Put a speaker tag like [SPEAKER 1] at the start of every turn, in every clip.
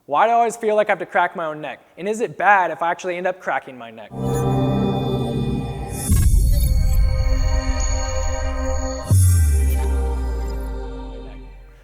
[SPEAKER 1] Why do I always feel like I have to crack my own neck? And is it bad if I actually end up cracking my neck?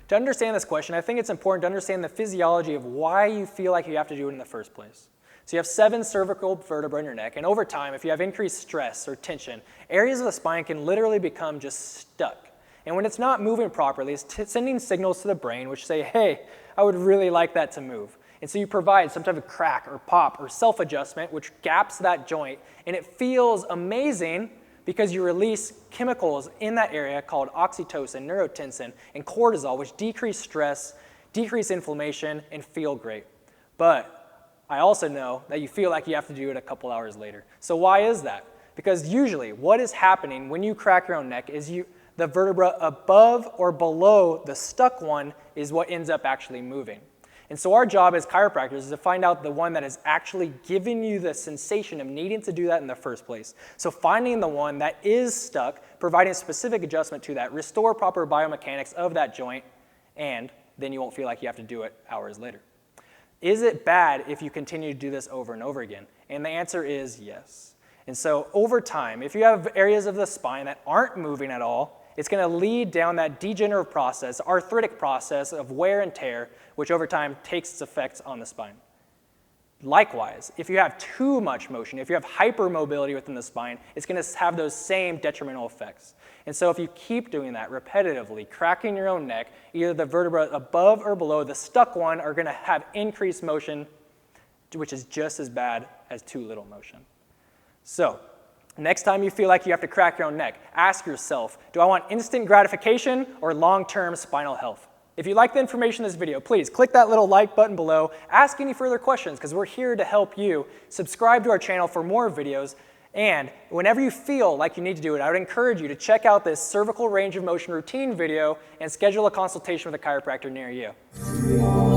[SPEAKER 1] To understand this question, I think it's important to understand the physiology of why you feel like you have to do it in the first place. So you have 7 cervical vertebrae in your neck, and over time, if you have increased stress or tension, areas of the spine can literally become just stuck. And when it's not moving properly, it's sending signals to the brain which say, hey, I would really like that to move. And so you provide some type of crack or pop or self-adjustment which gaps that joint, and it feels amazing because you release chemicals in that area called oxytocin, neurotensin, and cortisol, which decrease stress, decrease inflammation, and feel great. But I also know that you feel like you have to do it a couple hours later. So why is that? Because usually what is happening when you crack your own neck is the vertebra above or below the stuck one is what ends up actually moving. And so our job as chiropractors is to find out the one that is actually giving you the sensation of needing to do that in the first place. So finding the one that is stuck, providing a specific adjustment to that, restore proper biomechanics of that joint, and then you won't feel like you have to do it hours later. Is it bad if you continue to do this over and over again? And the answer is yes. And so over time, if you have areas of the spine that aren't moving at all, it's going to lead down that degenerative process, arthritic process of wear and tear, which over time takes its effects on the spine. Likewise, if you have too much motion, if you have hypermobility within the spine, it's going to have those same detrimental effects. And so if you keep doing that repetitively, cracking your own neck, either the vertebra above or below the stuck one are going to have increased motion, which is just as bad as too little motion. So next time you feel like you have to crack your own neck, ask yourself, do I want instant gratification or long-term spinal health? If you like the information in this video, please click that little like button below, ask any further questions because we're here to help you. Subscribe to our channel for more videos, and whenever you feel like you need to do it, I would encourage you to check out this cervical range of motion routine video and schedule a consultation with a chiropractor near you.